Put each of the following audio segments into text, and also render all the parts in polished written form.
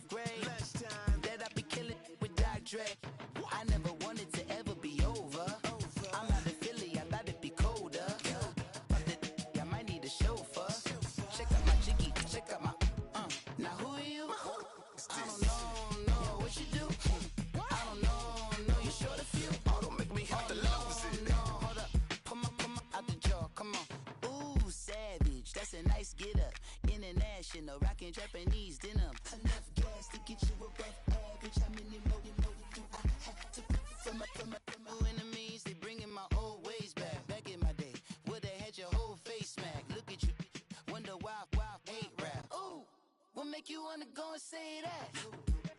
12th grade. That I be killing with Dr. Dre. I never wanted to ever be over. I'm out of Philly, I thought it'd be colder. I might need a chauffeur. Check out my jiggy, check out my now who are you? I don't know what you do. I don't know you short a few. Oh, don't make me have to lose it. No, hold up, come on, out the jaw, come on. Ooh, savage, that's a nice get up. International, rockin' Japanese denim. Enough gas to get you above average. How many more do I have to from my enemies? They bringing my old ways back in my day. Would've had your whole face smacked. Look at you, wonder why hate rap. Ooh, what make you wanna go and say that?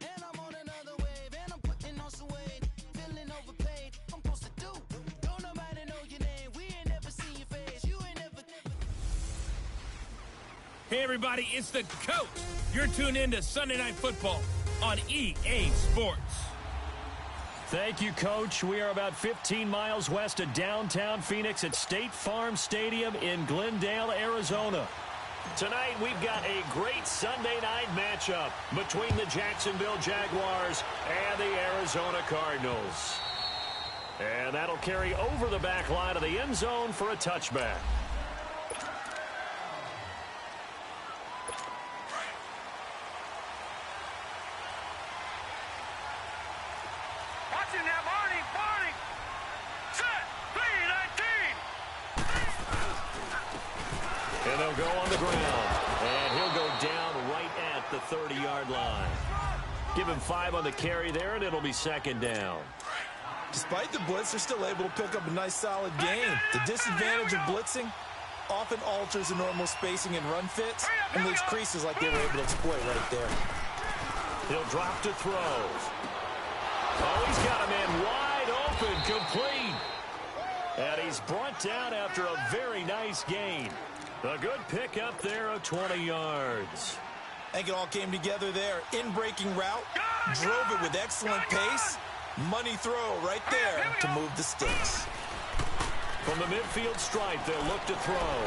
And I'm on another wave, and I'm putting on some weight. Feeling overpaid, I'm supposed to do. Don't nobody know your name, we ain't never seen your face. You ain't never. Hey everybody, it's the coach. You're tuned in to Sunday Night Football on EA Sports. Thank you, Coach. We are about 15 miles west of downtown Phoenix at State Farm Stadium in Glendale, Arizona. Tonight, we've got a great Sunday night matchup between the Jacksonville Jaguars and the Arizona Cardinals. And that'll carry over the back line of the end zone for a touchback. Watching that, Barney. Set, 3-19. And they'll go on the ground. And he'll go down right at the 30-yard line. Give him 5 on the carry there, and it'll be second down. Despite the blitz, they're still able to pick up a nice, solid gain. The disadvantage of blitzing often alters the normal spacing and run fits and leaves creases like they were able to exploit right there. He'll drop to throw. Oh, he's got a man wide open, complete. And he's brought down after a very nice gain. A good pickup there of 20 yards. I think it all came together there. In-breaking route, drove it with excellent pace. Money throw right there to move the sticks. From the midfield stripe, they'll look to throw.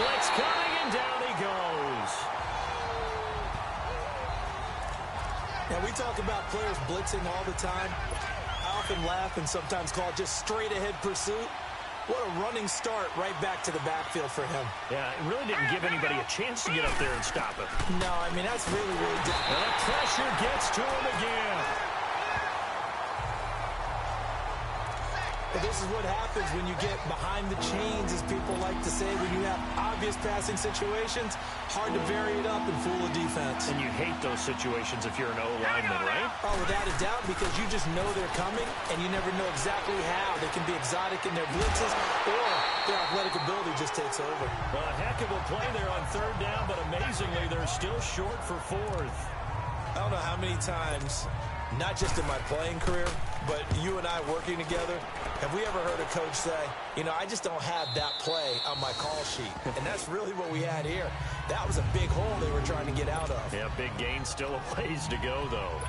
Blitz coming, and down he goes. Now, we talk about players blitzing all the time. I often laugh and sometimes call it just straight-ahead pursuit. What a running start right back to the backfield for him. Yeah, it really didn't give anybody a chance to get up there and stop him. No, I mean, that's really difficult. And the pressure gets to him again. But this is what happens when you get behind the chains, as people like to say. When you have obvious passing situations, hard to vary it up and fool a defense. And you hate those situations if you're an O-lineman, right? Oh, without a doubt, because you just know they're coming, and you never know exactly how. They can be exotic in their blitzes, or their athletic ability just takes over. Well, a heck of a play there on third down, but amazingly, they're still short for fourth. I don't know how many times, not just in my playing career, but you and I working together, have we ever heard a coach say, you know, I just don't have that play on my call sheet? And that's really what we had here. That was a big hole they were trying to get out of. Yeah, big gain, still a ways to go, though.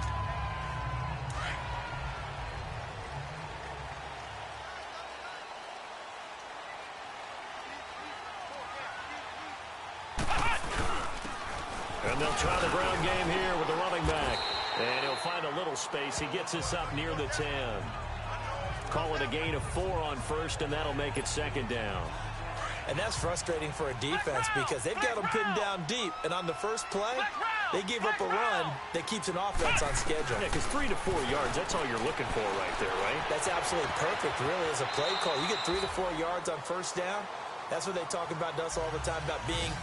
And they'll try the ground game here with the running back. And he'll find a little space. He gets us up near the 10. Call it a gain of 4 on first, and that'll make it second down. And that's frustrating for a defense because they've got them pinned down deep. And on the first play, they gave up a run that keeps an offense on schedule. Yeah, because 3 to 4 yards, that's all you're looking for right there, right? That's absolutely perfect, really, as a play call. You get 3 to 4 yards on first down. That's what they talk about us all the time, about being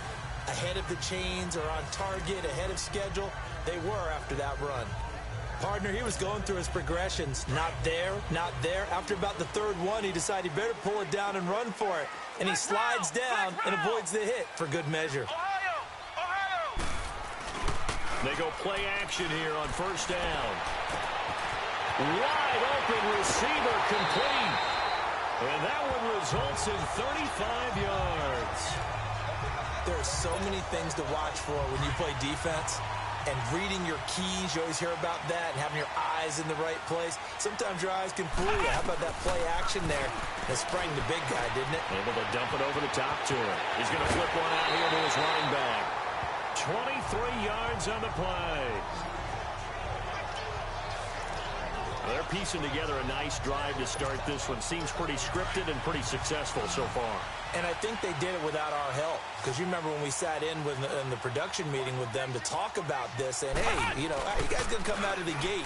ahead of the chains or on target, ahead of schedule. They were after that run. Partner, he was going through his progressions. Not there, not there. After about the third one, he decided he better pull it down and run for it. And he slides down and avoids the hit for good measure. They go play action here on first down. Wide open receiver complete. And that one results in 35 yards. There are so many things to watch for when you play defense. And reading your keys, you always hear about that, and having your eyes in the right place. Sometimes your eyes can fool you. How about that play action there? It sprang the big guy, didn't it? Able to dump it over the top to him. He's going to flip one out here to his running back. 23 yards on the play. They're piecing together a nice drive to start this one. Seems pretty scripted and pretty successful so far. And I think they did it without our help. Because you remember when we sat in the production meeting with them to talk about this. And, hey, you guys going to come out of the gate.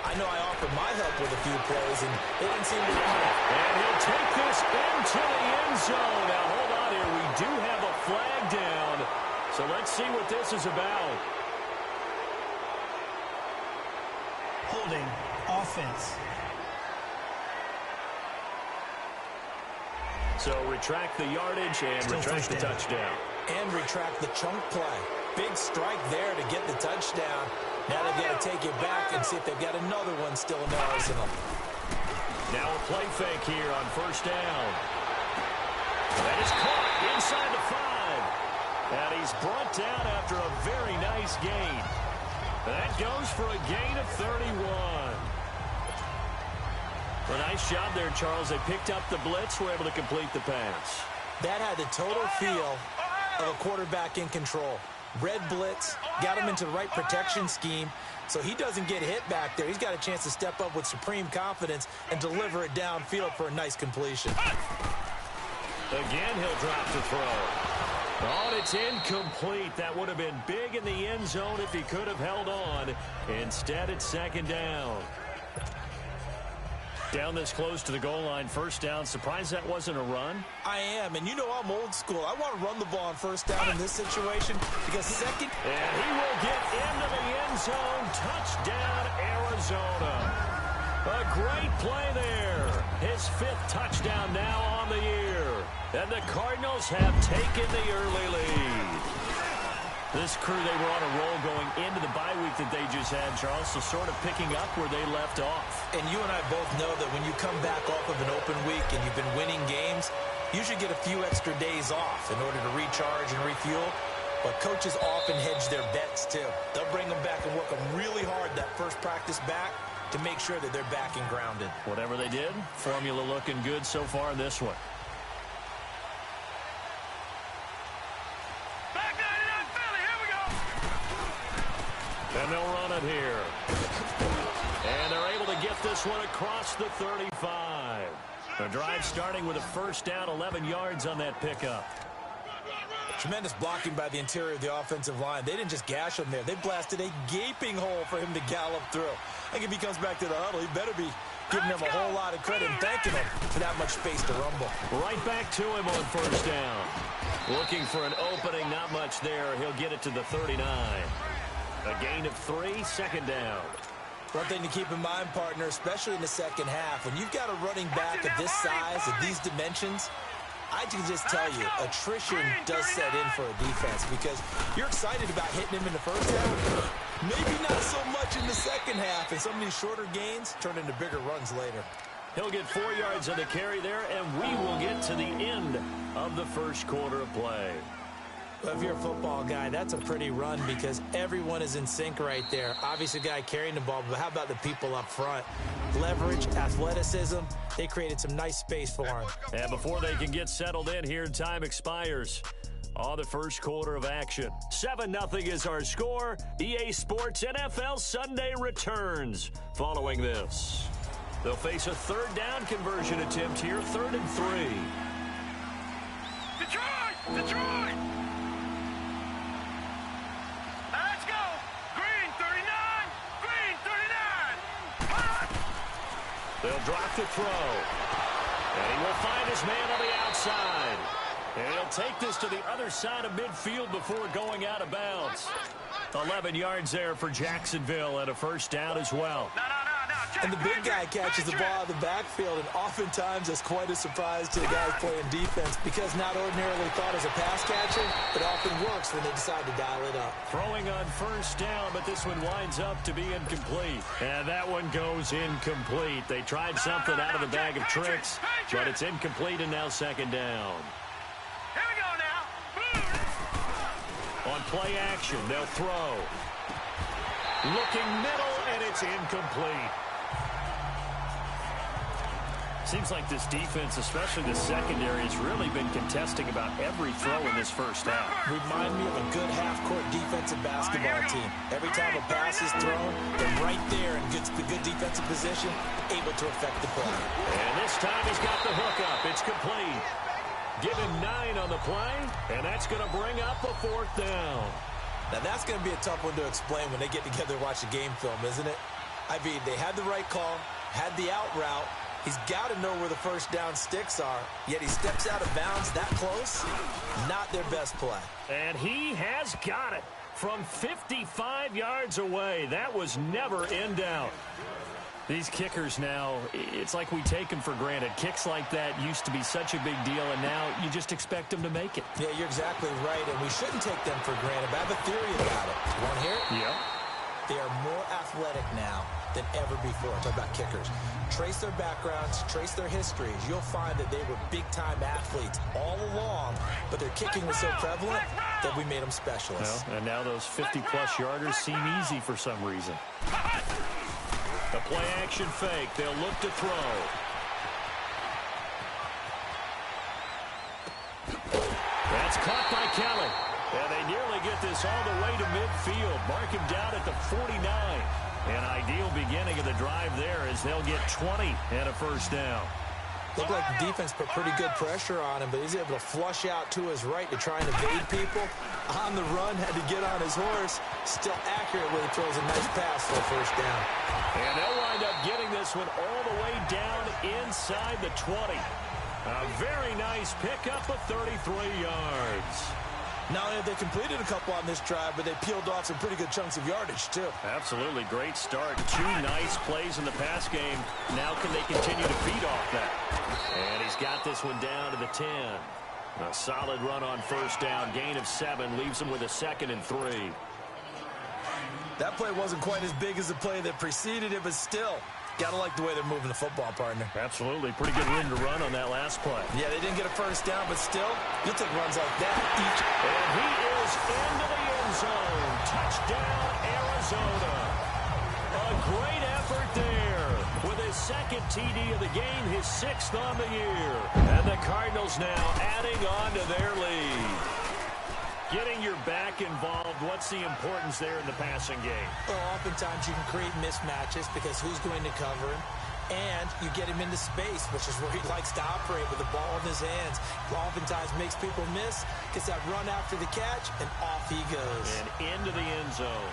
I know I offered my help with a few plays, and they didn't seem to want it. And he'll take this into the end zone. Now, hold on here. We do have a flag down. So let's see what this is about. Holding offense. So retract the yardage and retract the touchdown. And retract the chunk play. Big strike there to get the touchdown. Now they've got to take it back and see if they've got another one still in their arsenal. Now a play fake here on first down. That is caught inside the 5. And he's brought down after a very nice gain. That goes for a gain of 31. A nice job there, Charles. They picked up the blitz, were able to complete the pass. That had the total feel of a quarterback in control. Red blitz, got him into the right protection scheme, so he doesn't get hit back there. He's got a chance to step up with supreme confidence and deliver it downfield for a nice completion. Again, he'll drop to throw. Oh, and it's incomplete. That would have been big in the end zone if he could have held on. Instead, it's second down. Down this close to the goal line, first down. Surprised that wasn't a run? I am, and you know I'm old school. I want to run the ball on first down in this situation because second... And he will get into the end zone. Touchdown, Arizona. A great play there. His 5th touchdown now on the year. And the Cardinals have taken the early lead. This crew, they were on a roll going into the bye week that they just had, Charles, so sort of picking up where they left off. And you and I both know that when you come back off of an open week and you've been winning games, you should get a few extra days off in order to recharge and refuel. But coaches often hedge their bets, too. They'll bring them back and work them really hard that first practice back to make sure that they're back and grounded. Whatever they did, formula looking good so far in this one. And they'll run it here. And they're able to get this one across the 35. The drive starting with a first down, 11 yards on that pickup. Tremendous blocking by the interior of the offensive line. They didn't just gash him there. They blasted a gaping hole for him to gallop through. I think if he comes back to the huddle, he better be giving them a whole lot of credit and thanking them for that much space to rumble. Right back to him on first down. Looking for an opening, not much there. He'll get it to the 39. A gain of 3, second down. One thing to keep in mind, partner, especially in the second half, when you've got a running back of this size, of these dimensions, I can just tell you, attrition does set in for a defense because you're excited about hitting him in the first half. Maybe not so much in the second half, and some of these shorter gains turn into bigger runs later. He'll get 4 yards on the carry there, and we will get to the end of the first quarter of play. Well, if you're a football guy, that's a pretty run because everyone is in sync right there. Obviously, the guy carrying the ball, but how about the people up front? Leverage, athleticism, they created some nice space for him. And before they can get settled in here, time expires on the first quarter of action. 7-0 is our score. EA Sports NFL Sunday returns following this. They'll face a third down conversion attempt here, 3rd and 3. Detroit! Detroit! Let's go! Green 39! Green 39! Hot! They'll drop the throw. And he will find his man on the outside. And he'll take this to the other side of midfield before going out of bounds. 11 yards there for Jacksonville and a first down as well. And the big guy catches the ball out of the backfield, and oftentimes that's quite a surprise to the guys playing defense because not ordinarily thought as a pass catcher, it often works when they decide to dial it up. Throwing on first down, but this one winds up to be incomplete. And that one goes incomplete. They tried something out of the bag of tricks, but it's incomplete and now second down. Here we go now. On play action, they'll throw. Looking middle, and it's incomplete. Seems like this defense, especially the secondary, has really been contesting about every throw in this first half. Remind me of a good half-court defensive basketball team. Every time a pass is thrown, they're right there in good defensive position, able to affect the play. And this time he's got the hook up. It's complete. Give him 9 on the play, and that's going to bring up a 4th down. Now, that's going to be a tough one to explain when they get together and watch the game film, isn't it? I mean, they had the right call, had the out route. He's got to know where the first down sticks are, yet he steps out of bounds that close. Not their best play. And he has got it from 55 yards away. That was never in doubt. These kickers now, it's like we take them for granted. Kicks like that used to be such a big deal, and now you just expect them to make it. Yeah, you're exactly right, and we shouldn't take them for granted. But I have a theory about it. You want to hear it? Yeah. They are more athletic now than ever before. Talk about kickers. Trace their backgrounds, trace their histories. You'll find that they were big-time athletes all along, but their kicking was so prevalent that we made them specialists. Well, and now those 50-plus yarders seem easy for some reason. The play-action fake. They'll look to throw. That's caught by Kelly. And they nearly get this all the way to midfield. Mark him down at the 49. An ideal beginning of the drive there as they'll get 20 and a first down. Looked like the defense put pretty good pressure on him, but he's able to flush out to his right to try and evade people. On the run, had to get on his horse. Still accurate when he throws a nice pass for a first down. And they'll wind up getting this one all the way down inside the 20. A very nice pickup of 33 yards. Not only have they completed a couple on this drive, but they peeled off some pretty good chunks of yardage, too. Absolutely great start. 2 nice plays in the pass game. Now can they continue to feed off that? And he's got this one down to the 10. A solid run on first down. Gain of 7 leaves him with a 2nd and 3. That play wasn't quite as big as the play that preceded it, but still, gotta like the way they're moving the football, partner. Absolutely. Pretty good room to run on that last play. Yeah, they didn't get a first down, but still, you'll take runs like that each. And he is into the end zone. Touchdown, Arizona. A great effort there with his 2nd TD of the game, his 6th on the year. And the Cardinals now adding on to their lead. Getting your back involved, what's the importance there in the passing game? Well, oftentimes you can create mismatches because who's going to cover him? And you get him into space, which is where he likes to operate with the ball in his hands. Oftentimes makes people miss, gets that run after the catch, and off he goes. And into the end zone.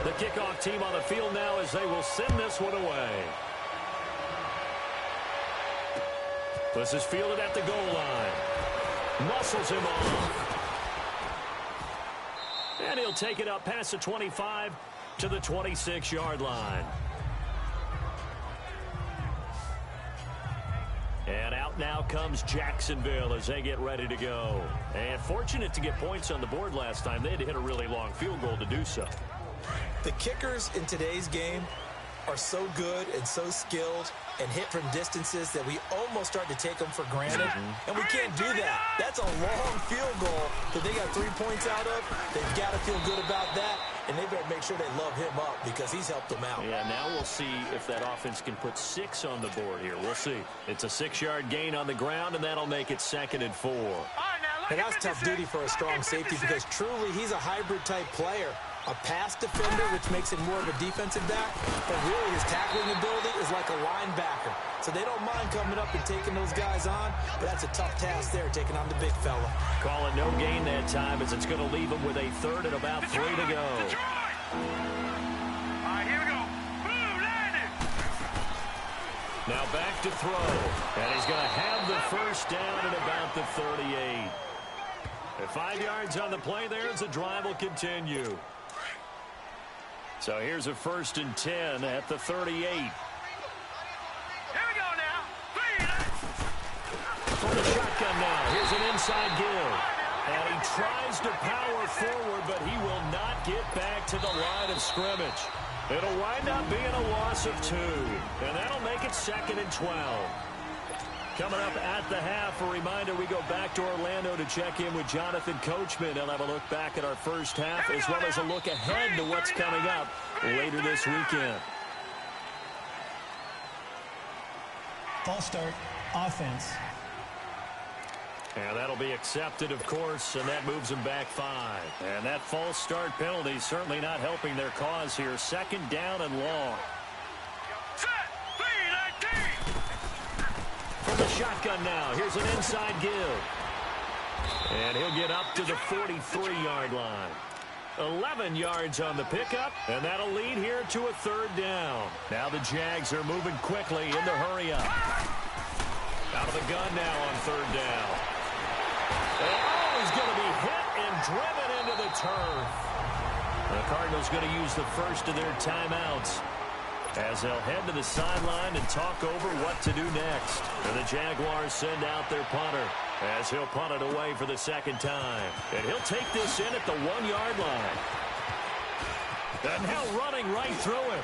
The kickoff team on the field now as they will send this one away. This is fielded at the goal line. Muscles him off. And he'll take it up past the 25 to the 26-yard line. And out now comes Jacksonville as they get ready to go. And fortunate to get points on the board last time. They had to hit a really long field goal to do so. The kickers in today's game are so good and so skilled and hit from distances that we almost start to take them for granted. And we can't do that. That's a long field goal that they got 3 points out of. They've got to feel good about that, and they better make sure they love him up because he's helped them out. Yeah, now we'll see if that offense can put 6 on the board here. We'll see. It's a 6-yard gain on the ground, and that'll make it 2nd and 4. And that's tough duty for a strong safety because truly he's a hybrid-type player. A pass defender, which makes him more of a defensive back, but really his tackling ability is like a linebacker. So they don't mind coming up and taking those guys on, but that's a tough task there, taking on the big fella. Call it no gain that time as it's going to leave him with a 3rd and about 3 to go. All right, here we go. Boom, landed. Now back to throw, and he's going to have the first down at about the 38. At 5 yards on the play there as the drive will continue. So here's a 1st and 10 at the 38. Here we go now. From the shotgun now, here's an inside give. And he tries to power forward, but he will not get back to the line of scrimmage. It'll wind up being a loss of 2. And that'll make it 2nd and 12. Coming up at the half, a reminder, we go back to Orlando to check in with Jonathan Coachman. He'll have a look back at our first half as well as a look ahead to what's coming up later this weekend. False start, offense. And that'll be accepted, of course, and that moves them back 5. And that false start penalty certainly not helping their cause here. 2nd down and long. From the shotgun now, here's an inside give. And he'll get up to the 43-yard line. 11 yards on the pickup, and that'll lead here to a 3rd down. Now the Jags are moving quickly in the hurry up. Out of the gun now on 3rd down. Oh, he's going to be hit and driven into the turf. The Cardinals going to use the first of their timeouts as they'll head to the sideline and talk over what to do next. And the Jaguars send out their punter as he'll punt it away for the 2nd time. And he'll take this in at the 1-yard line. And now running right through it.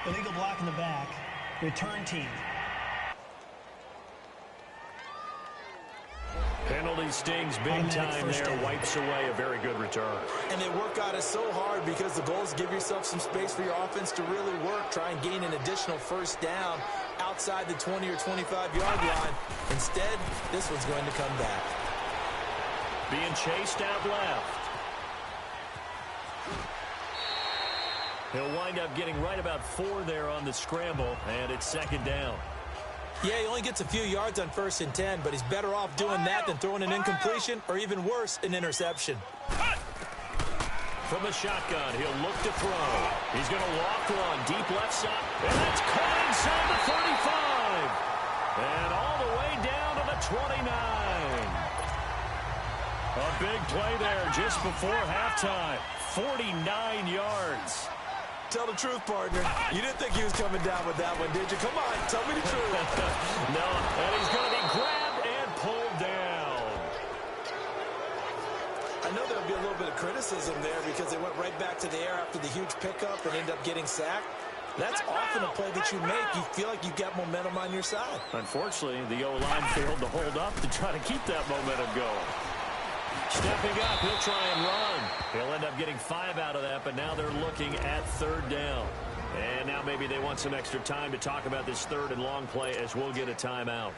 Illegal block in the back. Return team. Penalty stings big time there. Wipes away a very good return. And they work on it so hard because the goal is give yourself some space for your offense to really work. Try and gain an additional 1st down outside the 20 or 25-yard line. Instead, this one's going to come back. Being chased out left. He'll wind up getting right about 4 there on the scramble, and it's 2nd down. Yeah, he only gets a few yards on 1st and 10, but he's better off doing that than throwing an incompletion or even worse, an interception. From the shotgun, he'll look to throw. He's going to walk one deep left side, and that's caught inside the 35. And all the way down to the 29. A big play there just before halftime. 49 yards. Tell the truth, partner. You didn't think he was coming down with that one, did you? Come on, tell me the truth. No, and he's going to be grabbed and pulled down. I know there'll be a little bit of criticism there because they went right back to the air after the huge pickup and ended up getting sacked. That's often a play that you make. You feel like you've got momentum on your side. Unfortunately, the O-line failed to hold up to try to keep that momentum going. Stepping up, he'll try and run. He'll end up getting 5 out of that, but now they're looking at 3rd down. And now maybe they want some extra time to talk about this 3rd and long play as we'll get a timeout.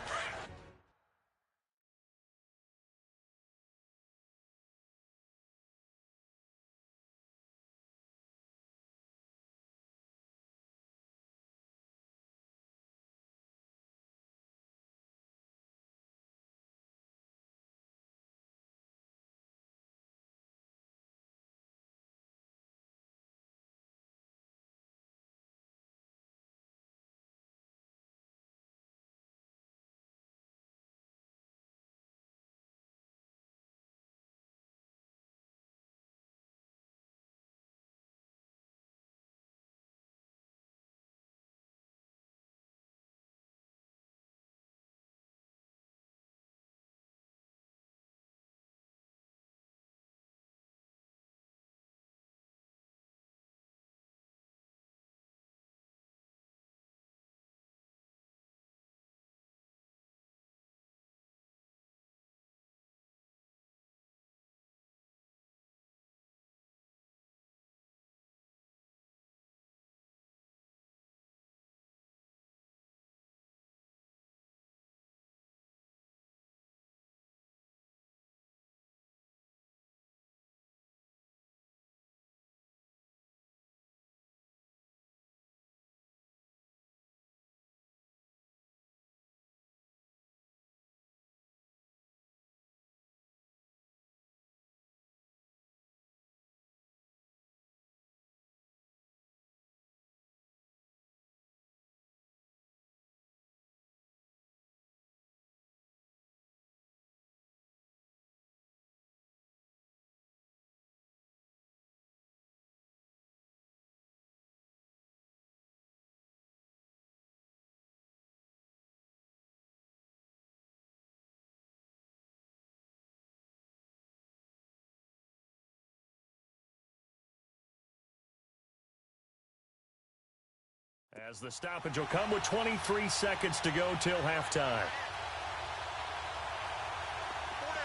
As the stoppage will come with 23 seconds to go till halftime.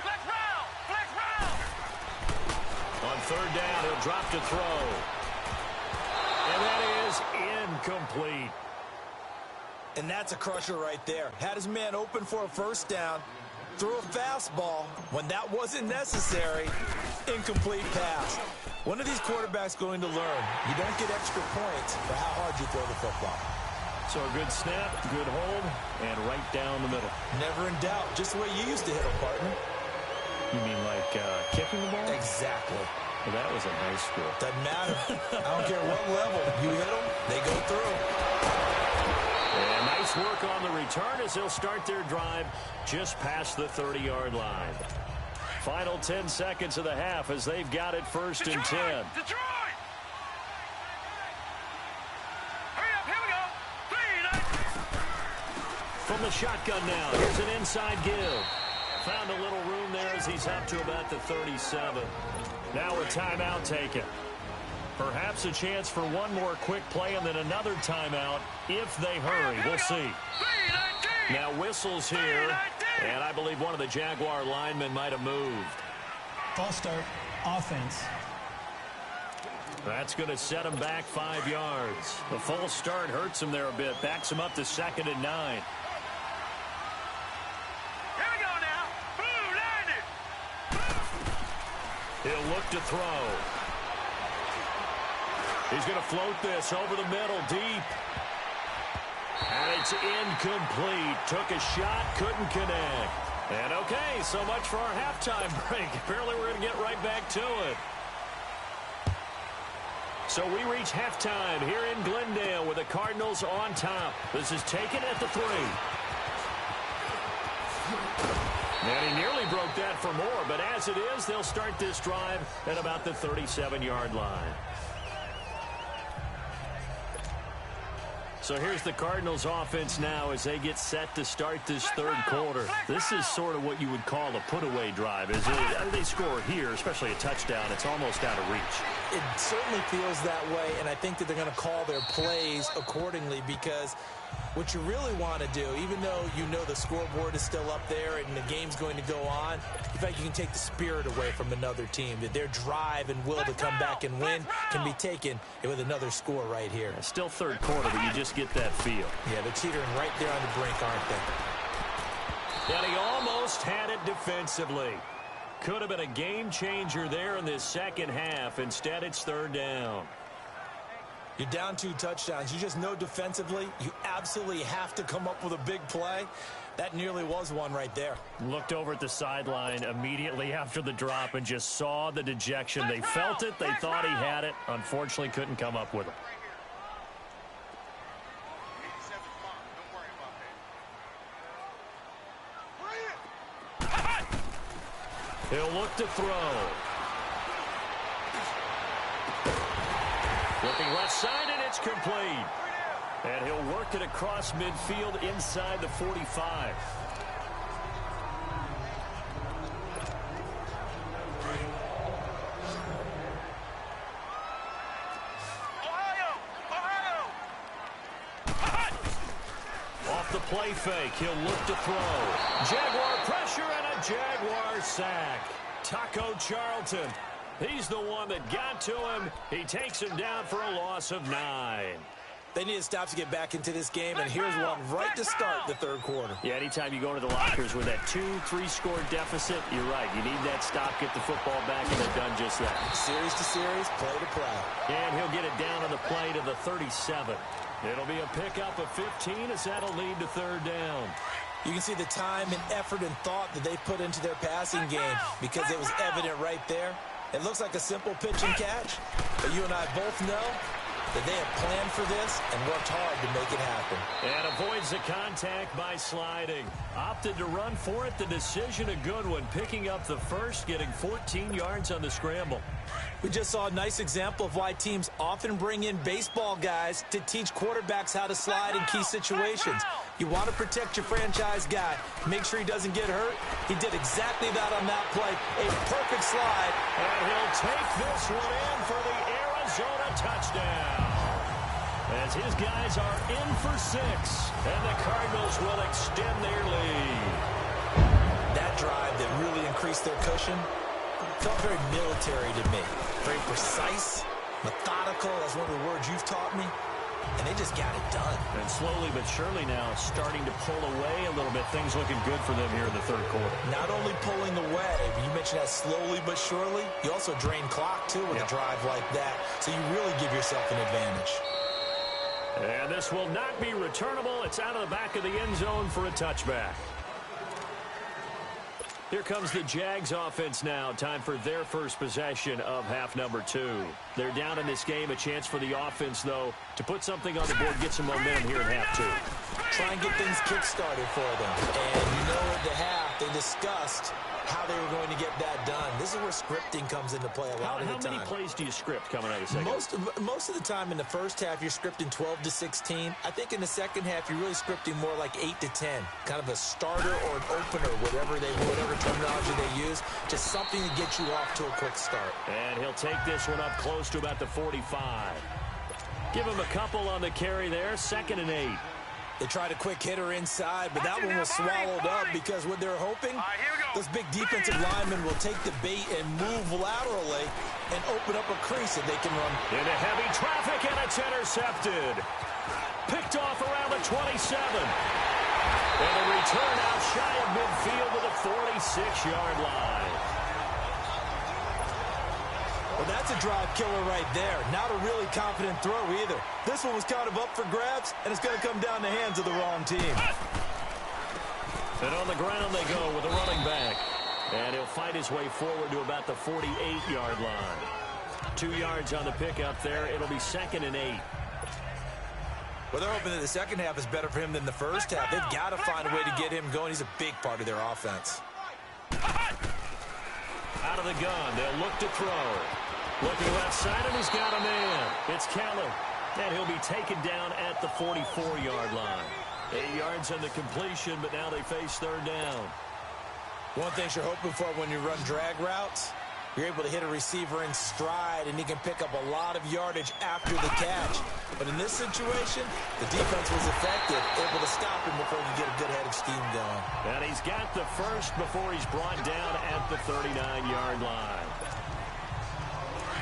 Flex round! Flex round! On third down, he'll drop to throw. And that is incomplete. And that's a crusher right there. Had his man open for a first down, threw a fastball when that wasn't necessary. Incomplete pass. One of these quarterbacks going to learn. You don't get extra points for how hard you throw the football. So a good snap, good hold, and right down the middle. Never in doubt. Just the way you used to hit them, partner. You mean like kicking the ball? Exactly. Well, that was in high school. Doesn't matter. I don't care what level. You hit them, they go through. And nice work on the return as they'll start their drive just past the 30-yard line. Final 10 seconds of the half as they've got it first and 10. Detroit! Hurry up, here we go! 3, 9. From the shotgun now, here's an inside give. Found a little room there as he's up to about the 37. Now a timeout taken. Perhaps a chance for one more quick play and then another timeout if they hurry. We'll see. Now whistles here, and I believe one of the Jaguar linemen might have moved. False start, offense. That's going to set him back 5 yards. The false start hurts him there a bit. Backs him up to 2nd and 9. Here we go now. Boom, landed. He'll look to throw. He's going to float this over the middle, deep. And it's incomplete. Took a shot, couldn't connect. And okay, so much for our halftime break. Apparently we're going to get right back to it. So we reach halftime here in Glendale with the Cardinals on top. This is taken at the 3. And he nearly broke that for more, but as it is, they'll start this drive at about the 37-yard line. So here's the Cardinals offense now as they get set to start this third quarter. This is sort of what you would call a put-away drive. As they score here, especially a touchdown, it's almost out of reach. It certainly feels that way, and I think that they're going to call their plays accordingly because what you really want to do, even though you know the scoreboard is still up there and the game's going to go on, in fact, you can take the spirit away from another team. That their drive and will to come back and win can be taken with another score right here. It's still third quarter, but you just get that feel. Yeah, they're teetering right there on the brink, aren't they? And he almost had it defensively. Could have been a game changer there in this second half. Instead, it's third down. You're down 2 touchdowns. You just know defensively you absolutely have to come up with a big play. That nearly was one right there. Looked over at the sideline immediately after the drop and just saw the dejection. They felt it. They thought he had it. Unfortunately, couldn't come up with it. He'll look to throw. Looking left side, and it's complete. And he'll work it across midfield inside the 45. Off the play fake, he'll look to throw. Jaguar pressure and a Jaguar sack. Taco Charlton. He's the one that got to him. He takes him down for a loss of 9. They need to stop to get back into this game, and here's one right to start the third quarter. Yeah, anytime you go to the lockers with that 2-3 score deficit, you're right. You need that stop, get the football back, and they've done just that. Series to series, play to play. And he'll get it down on the play to the 37. It'll be a pickup of 15 as that'll lead to third down. You can see the time and effort and thought that they put into their passing game because it was evident right there. It looks like a simple pitch and catch, but you and I both know that they have planned for this and worked hard to make it happen. And avoids the contact by sliding. Opted to run for it. The decision a good one. Picking up the first, getting 14 yards on the scramble. We just saw a nice example of why teams often bring in baseball guys to teach quarterbacks how to slide in key situations. You want to protect your franchise guy. Make sure he doesn't get hurt. He did exactly that on that play. A perfect slide. And he'll take this one in for the Arizona touchdown. as his guys are in for 6. And the Cardinals will extend their lead. That drive that really increased their cushion felt very military to me. Very precise, methodical. That's one of the words you've taught me. And they just got it done. And slowly but surely now starting to pull away a little bit. Things looking good for them here in the third quarter. Not only pulling away, but you mentioned that slowly but surely. You also drain clock, too, with a drive like that. So you really give yourself an advantage. And this will not be returnable. It's out of the back of the end zone for a touchback. Here comes the Jags offense now. Time for their first possession of half number 2. They're down in this game. A chance for the offense, though, to put something on the board, get some momentum here in half 2. Try and get things kick-started for them. And you know at the half, they discussed how they were going to get that done. This is where scripting comes into play a lot of the time. How many plays do you script coming out of the second? Most of the time in the first half, you're scripting 12 to 16. I think in the second half, you're really scripting more like 8 to 10. Kind of a starter or an opener, whatever terminology they use. Just something to get you off to a quick start. And he'll take this one up close to about the 45. Give him a couple on the carry there. 2nd and 8. They tried a quick hitter inside, but that one was swallowed up because what they're hoping, those big defensive linemen will take the bait and move laterally and open up a crease that they can run. Into heavy traffic, and it's intercepted. Picked off around the 27. And a return out shy of midfield to the 46-yard line. Well, that's a drive killer right there. Not a really confident throw either. This one was kind of up for grabs, and it's going to come down the hands of the wrong team. And on the ground they go with a running back. And he'll fight his way forward to about the 48-yard line. 2 yards on the pickup there. It'll be 2nd and 8. Well, they're hoping that the second half is better for him than the first half. They've got to find a way to get him going. He's a big part of their offense. Out of the gun, they'll look to throw. Looking left side, and he's got a man. It's Keller. And he'll be taken down at the 44-yard line. 8 yards on the completion, but now they face 3rd down. One thing you're hoping for when you run drag routes, you're able to hit a receiver in stride, and he can pick up a lot of yardage after the catch. But in this situation, the defense was effective, able to stop him before he get a good head of steam going. And he's got the first before he's brought down at the 39-yard line.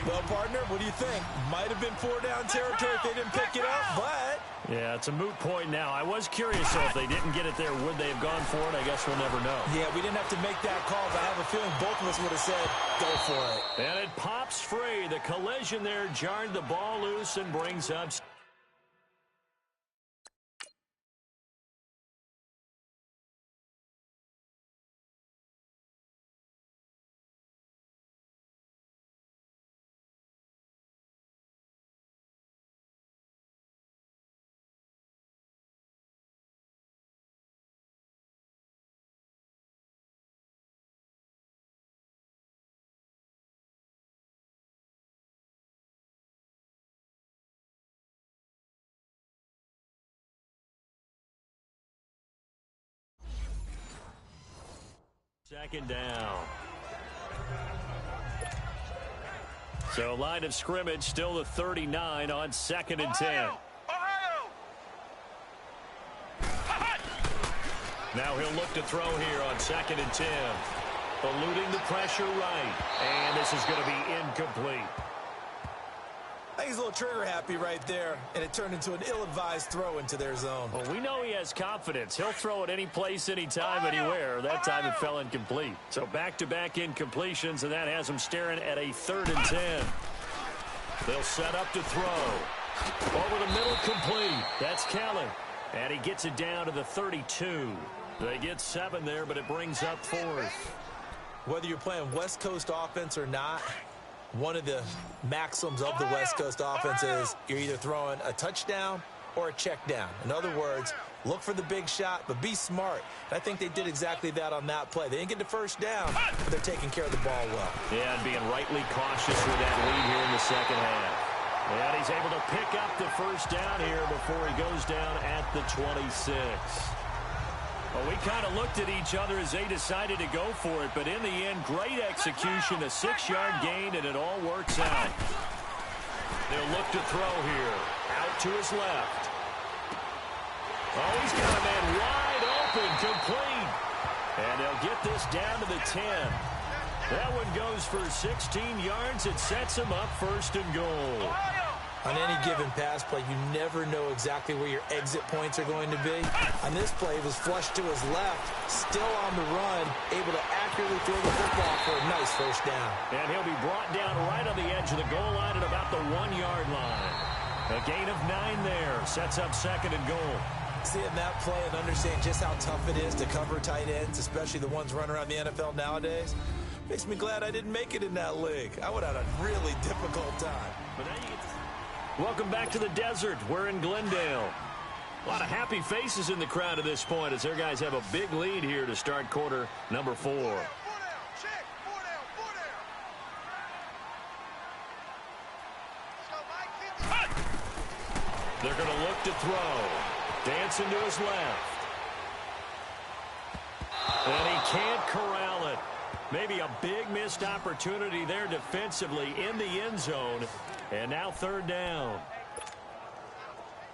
Well, partner, what do you think? Might have been 4-down territory if they didn't pick it up, but... Yeah, it's a moot point now. I was curious, though, if they didn't get it there, would they have gone for it? I guess we'll never know. Yeah, we didn't have to make that call, but I have a feeling both of us would have said, go for it. And it pops free. The collision there jarred the ball loose and brings up... Second down. So line of scrimmage still the 39 on 2nd and 10. Now he'll look to throw here on 2nd and 10. Eluding the pressure right. And this is going to be incomplete. I think he's a little trigger happy right there, and it turned into an ill-advised throw into their zone. Well, we know he has confidence. He'll throw it any place, anytime, anywhere. That time it fell incomplete. So back-to-back incompletions, and that has him staring at a 3rd and 10. They'll set up to throw. Over the middle, complete. That's Kelly. And he gets it down to the 32. They get 7 there, but it brings up 4th. Whether you're playing West Coast offense or not, one of the maxims of the West Coast offense is you're either throwing a touchdown or a check down. In other words, look for the big shot, but be smart. And I think they did exactly that on that play. They didn't get the first down, but they're taking care of the ball well. Yeah, and being rightly cautious with that lead here in the second half. And he's able to pick up the first down here before he goes down at the 26. Well, we kind of looked at each other as they decided to go for it, but in the end, great execution, a 6-yard gain, and it all works out. They'll look to throw here. Out to his left. Oh, he's got a man wide open, complete. And they'll get this down to the 10. That one goes for 16 yards. It sets him up first and goal. On any given pass play, you never know exactly where your exit points are going to be. On this play, it was flushed to his left, still on the run, able to accurately throw the football for a nice first down. And he'll be brought down right on the edge of the goal line at about the 1-yard line. A gain of 9 there, sets up second and goal. Seeing that play and understanding just how tough it is to cover tight ends, especially the ones running around the NFL nowadays, makes me glad I didn't make it in that league. I would have had a really difficult time. But now you get to... Welcome back to the desert. We're in Glendale. A lot of happy faces in the crowd at this point as their guys have a big lead here to start quarter number 4. They're going to look to throw. Dancing to his left. And he can't corral it. Maybe a big missed opportunity there defensively in the end zone. And now third down.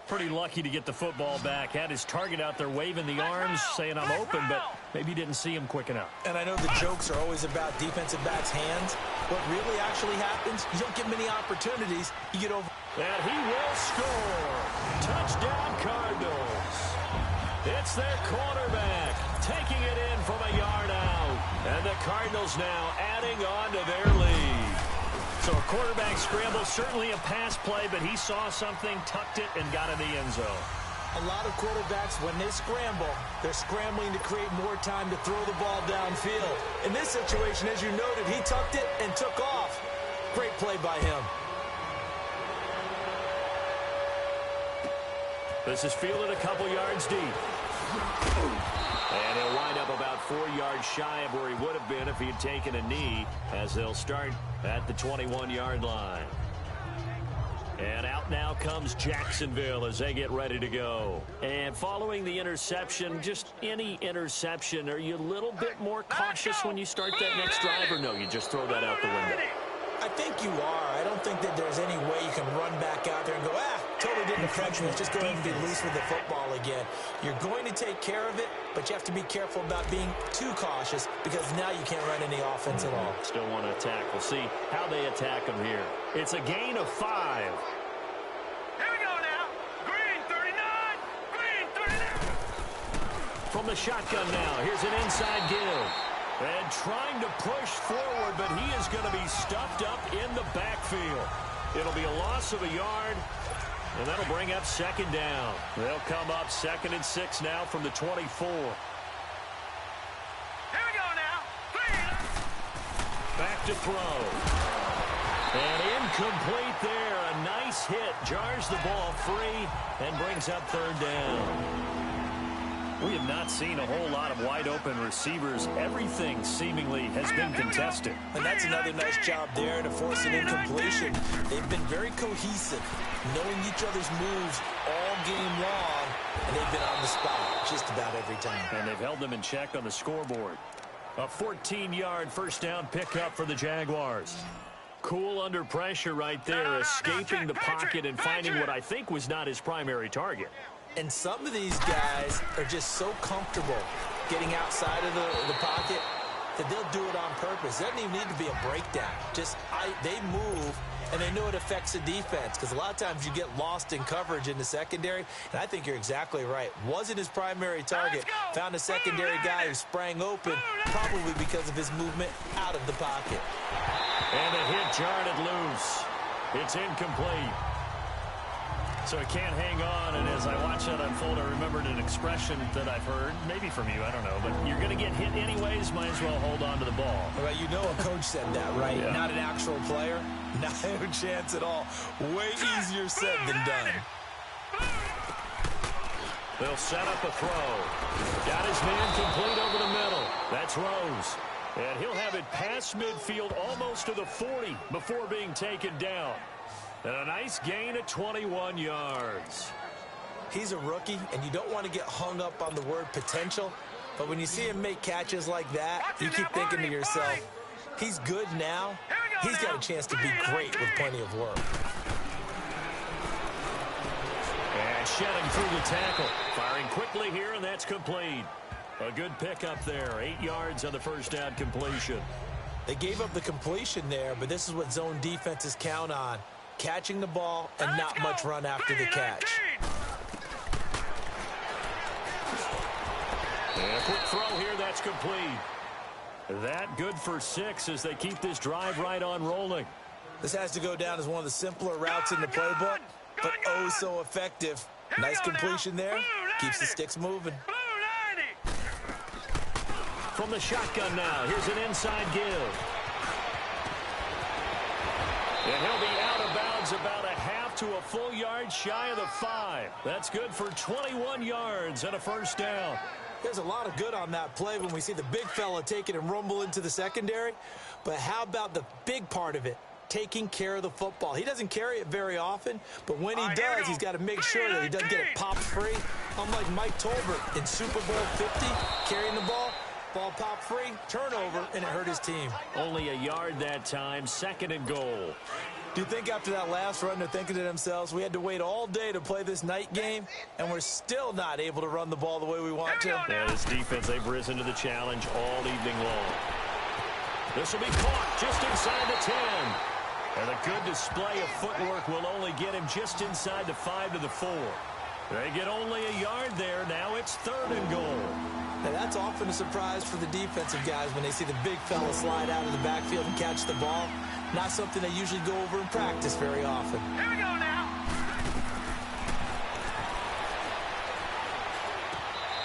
Pretty lucky to get the football back. Had his target out there waving the arms, saying I'm open, but maybe didn't see him quick enough. And I know the jokes are always about defensive backs' hands. What really actually happens, you don't get many opportunities. You get over. And he will score. Touchdown, Cardinals. It's their quarterback taking it in from a yard out. And the Cardinals now adding on to their lead. So a quarterback scramble, certainly a pass play, but he saw something, tucked it, and got in the end zone. A lot of quarterbacks, when they scramble, they're scrambling to create more time to throw the ball downfield. In this situation, as you noted, he tucked it and took off. Great play by him. This is fielded a couple yards deep. And he'll wind up about 4 yards shy of where he would have been if he had taken a knee, as they'll start at the 21-yard line. And out now comes Jacksonville as they get ready to go. And following the interception, just any interception, are you a little bit more cautious when you start that next drive, or no, you just throw that out the window? I think you are. I don't think that there's any way you can run back out there and go, totally didn't affect me. Just go ahead and be loose with the football again. You're going to take care of it, but you have to be careful about being too cautious because now you can't run any offense at all. Still want to attack. We'll see how they attack him here. It's a gain of 5. Here we go now. Green 39. Green 39. From the shotgun now, here's an inside give. And trying to push forward, but he is going to be stuffed up in the backfield. It'll be a loss of a yard, and that'll bring up second down. They'll come up 2nd and 6 now from the 24. Here we go now. 3. Back to throw. And incomplete there. A nice hit. Jars the ball free and brings up third down. We have not seen a whole lot of wide-open receivers. Everything seemingly has been contested. And that's another nice job there to force an incompletion. They've been very cohesive, knowing each other's moves all game long, and they've been on the spot just about every time. And they've held them in check on the scoreboard. A 14-yard first down pickup for the Jaguars. Cool under pressure right there, escaping the pocket and finding what I think was not his primary target. And some of these guys are just so comfortable getting outside of the pocket that they'll do it on purpose. It doesn't even need to be a breakdown. They move, and they know it affects the defense because a lot of times you get lost in coverage in the secondary, and I think you're exactly right. Wasn't his primary target. Found a secondary guy who sprang open, probably because of his movement out of the pocket. And a hit jarred it loose. It's incomplete. So it can't hang on, and as I watch that unfold, I remembered an expression that I've heard, maybe from you, I don't know, but you're going to get hit anyways, might as well hold on to the ball. Well, you know a coach said that, right? Yeah. Not an actual player. Not a chance at all. Way easier said than done. They'll set up a throw. Got his man complete over the middle. That's Rose. And he'll have it past midfield almost to the 40 before being taken down. And a nice gain of 21 yards. He's a rookie, and you don't want to get hung up on the word potential. But when you see him make catches like that, you keep thinking to yourself, he's good now. He's got a chance to be great with plenty of work. That's shedding through the tackle. Firing quickly here, and that's complete. A good pickup there. 8 yards on the first down completion. They gave up the completion there, but this is what zone defenses count on. Catching the ball and not much run after the catch. And a quick throw here, that's complete. That good for 6 as they keep this drive right on rolling. This has to go down as one of the simpler routes in the playbook, but oh so effective. Nice completion there. Keeps the sticks moving. From the shotgun now, here's an inside give. And he'll be out of bounds about a half to a full yard shy of the 5. That's good for 21 yards and a first down. There's a lot of good on that play when we see the big fella take it and rumble into the secondary. But how about the big part of it? Taking care of the football. He doesn't carry it very often, but when he does, he's got to make sure that he doesn't get it popped free. Unlike Mike Tolbert in Super Bowl 50, carrying the ball popped free, turnover, and it hurt his team. Only a yard that time, 2nd and goal. Do you think after that last run they're thinking to themselves, we had to wait all day to play this night game, and we're still not able to run the ball the way we want to? Yeah, this defense, they've risen to the challenge all evening long. This will be caught just inside the 10. And a good display of footwork will only get him just inside the 5 to the 4. They get only a yard there. Now it's 3rd and goal. Now that's often a surprise for the defensive guys when they see the big fella slide out of the backfield and catch the ball. Not something they usually go over in practice very often. Here we go now.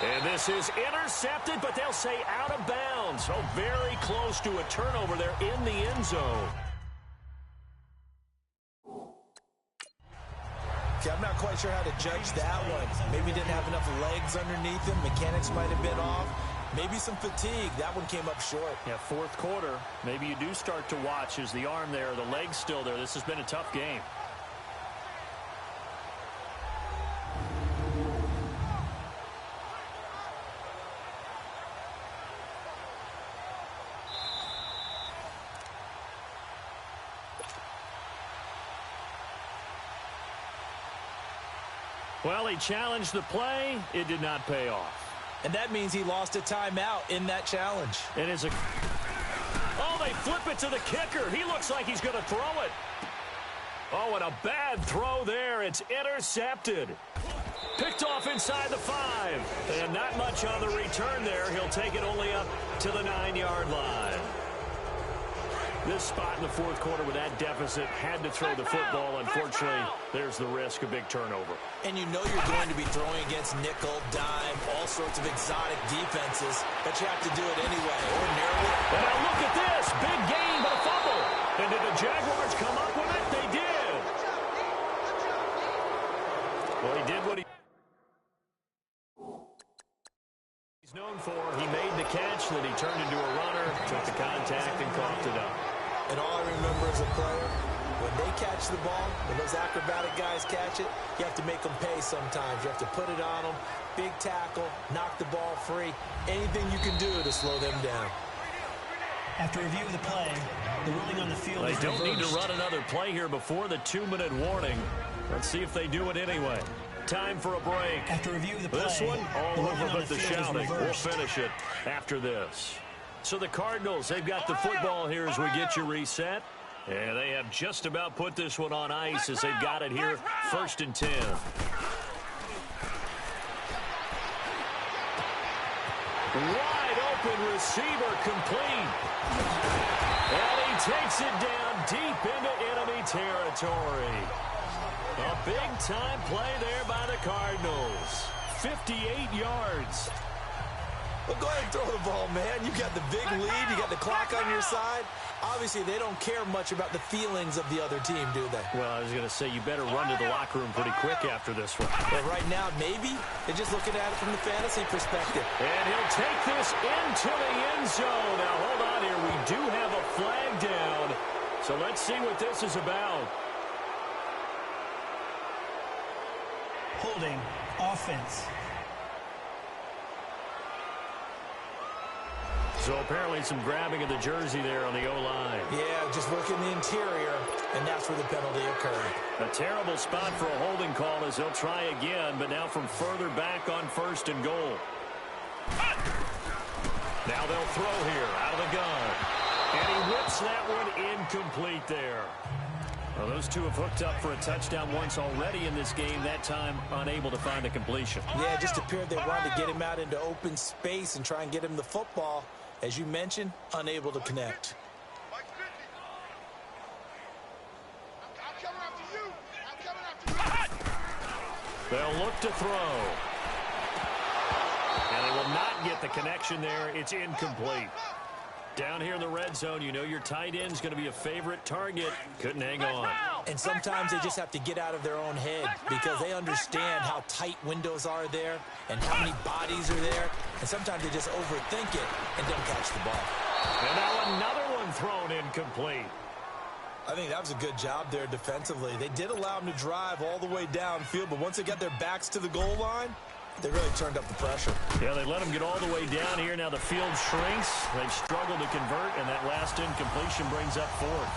And this is intercepted, but they'll say out of bounds. So very close to a turnover there in the end zone. Okay, I'm not quite sure how to judge that one. Maybe didn't have enough legs underneath him. Mechanics might have been off. Maybe some fatigue. That one came up short. Yeah, 4th quarter. Maybe you do start to watch as the arm there, the leg's still there. This has been a tough game. Well, he challenged the play. It did not pay off. And that means he lost a timeout in that challenge. It is a... Oh, they flip it to the kicker. He looks like he's going to throw it. Oh, and a bad throw there. It's intercepted. Picked off inside the 5. And not much on the return there. He'll take it only up to the 9-yard line. This spot in the 4th quarter with that deficit had to throw the football. Unfortunately, there's the risk of big turnover. And you know you're going to be throwing against nickel, dime, all sorts of exotic defenses, but you have to do it anyway. Ordinarily. And now look at this. Big gain, but a fumble. And did the Jaguars come up with it? They did. Well, he did what he's known for. He made the catch, then he turned into a runner, took the contact, and coughed it up. And all I remember as a player, when they catch the ball, when those acrobatic guys catch it, you have to make them pay sometimes. You have to put it on them, big tackle, knock the ball free, anything you can do to slow them down. After review of the play, the ruling on the field They is don't reversed. need to run another play here before the 2-minute warning. Let's see if they do it anyway. Time for a break. After review of the play, This one, all the ruling over on but the field is shouting. We'll reversed. finish it after this. So the Cardinals, they've got the football here as we get you reset. And they have just about put this one on ice as they've got it here, 1st and 10. Wide open receiver complete. And he takes it down deep into enemy territory. A big-time play there by the Cardinals. 58 yards. Well, go ahead and throw the ball, man. You got the big lead. You got the clock on your side. Obviously, they don't care much about the feelings of the other team, do they? Well, I was going to say, you better run to the locker room pretty quick after this one. But right now, maybe they're just looking at it from the fantasy perspective. And he'll take this into the end zone. Now, hold on here. We do have a flag down. So let's see what this is about. Holding offense. So apparently some grabbing of the jersey there on the O-line. Yeah, just working the interior, and that's where the penalty occurred. A terrible spot for a holding call as they'll try again, but now from further back on 1st and goal. Now they'll throw here out of the gun. And he whips that one incomplete there. Well, those two have hooked up for a touchdown once already in this game, that time unable to find the completion. Yeah, it just appeared they wanted to get him out into open space and try and get him the football. As you mentioned, unable to connect. They'll look to throw. And they will not get the connection there. It's incomplete. Down here in the red zone, you know your tight end's going to be a favorite target. Couldn't hang on. And sometimes they just have to get out of their own head because they understand how tight windows are there and how many bodies are there. And sometimes they just overthink it and don't catch the ball. And now another one thrown incomplete. I think that was a good job there defensively. They did allow them to drive all the way downfield, but once they got their backs to the goal line, they really turned up the pressure. Yeah, they let them get all the way down here. Now the field shrinks. They've struggled to convert, and that last incompletion brings up 4th.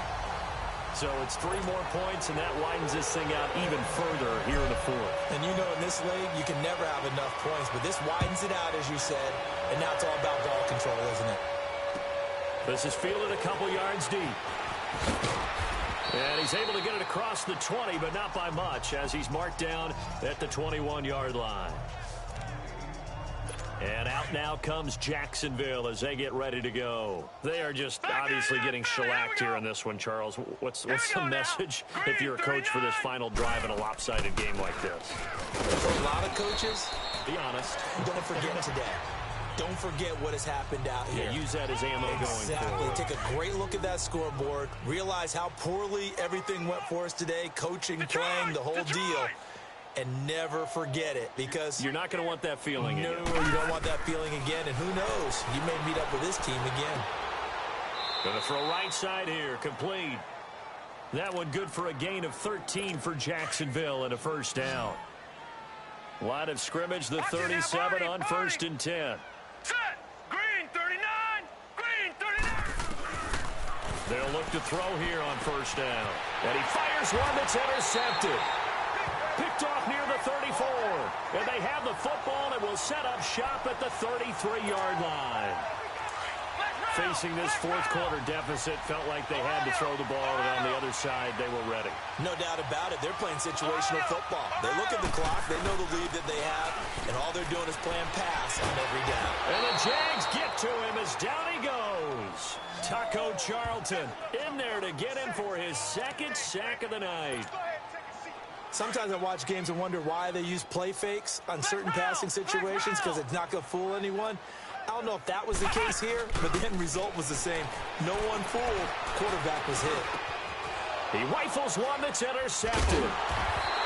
So it's 3 more points, and that widens this thing out even further here in the 4th. And you know in this league, you can never have enough points, but this widens it out, as you said, and now it's all about ball control, isn't it? This is fielded a couple yards deep. And he's able to get it across the 20, but not by much, as he's marked down at the 21-yard line. And out now comes Jacksonville as they get ready to go. They are just obviously getting shellacked here in this one, Charles. What's the message if you're a coach for this final drive in a lopsided game like this? For a lot of coaches, be honest. Don't forget today. Don't forget what has happened out here. Yeah, use that as ammo going Exactly. forward. Take a great look at that scoreboard. Realize how poorly everything went for us today. Coaching, playing, the whole deal. And never forget it, because you're not going to want that feeling again. No, you don't want that feeling again. And who knows? You may meet up with this team again. Going to throw right side here. Complete. That one good for a gain of 13 for Jacksonville and a 1st down. Line of scrimmage, the 37 on 1st and 10. Set. Green 39. Green 39. They'll look to throw here on 1st down. And he fires one that's intercepted. Picked off near the 34. And they have the football and will set up shop at the 33-yard line. Facing this 4th quarter deficit, felt like they had to throw the ball, and on the other side, they were ready. No doubt about it. They're playing situational football. They look at the clock. They know the lead that they have, and all they're doing is playing pass on every down. And the Jags get to him as down he goes. Taco Charlton in there to get him for his 2nd sack of the night. Sometimes I watch games and wonder why they use play fakes on certain passing situations, because it's not going to fool anyone. I don't know if that was the case here, but the end result was the same. No one fooled. Quarterback was hit. He rifles one that's intercepted.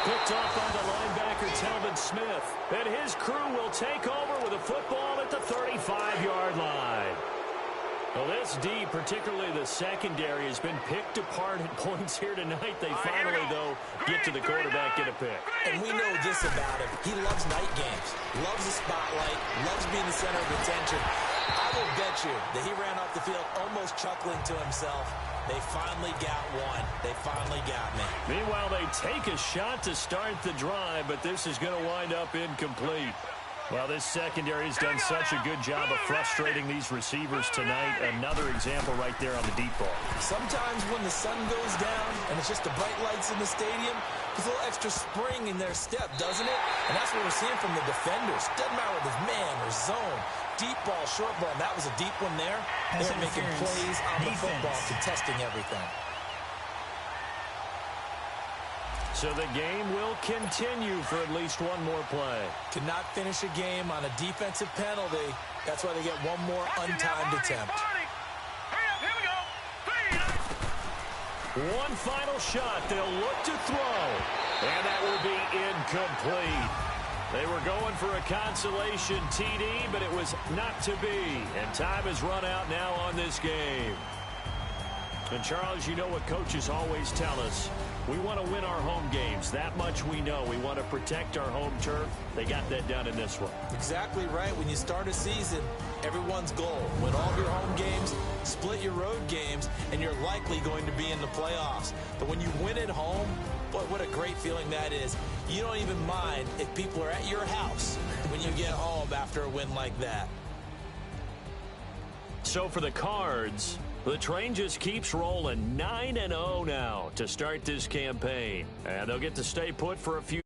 Picked off by the linebacker, Telvin Smith. And his crew will take over with a football at the 35-yard line. Well, this D, particularly the secondary, has been picked apart at points here tonight. They finally, though, get to the quarterback, get a pick. And we know this about him. He loves night games, loves the spotlight, loves being the center of attention. I will bet you that he ran off the field almost chuckling to himself. They finally got one. They finally got me. Meanwhile, they take a shot to start the drive, but this is going to wind up incomplete. Well, this secondary has done such a good job of frustrating these receivers tonight. Another example right there on the deep ball. Sometimes when the sun goes down and it's just the bright lights in the stadium, there's a little extra spring in their step, doesn't it? And that's what we're seeing from the defenders. Doesn't matter whether it's man or zone. Deep ball, short ball. That was a deep one there. They're making plays on the football, contesting everything. So the game will continue for at least one more play. Cannot finish a game on a defensive penalty. That's why they get one more untimed attempt. One final shot. They'll look to throw. And that will be incomplete. They were going for a consolation TD, but it was not to be. And time has run out now on this game. And, Charles, you know what coaches always tell us. We want to win our home games. That much we know. We want to protect our home turf. They got that done in this one. Exactly right. When you start a season, everyone's goal: win all of your home games, split your road games, and you're likely going to be in the playoffs. But when you win at home, boy, what a great feeling that is. You don't even mind if people are at your house when you get home after a win like that. So for the Cards, the train just keeps rolling. 9-0 now to start this campaign. And they'll get to stay put for a few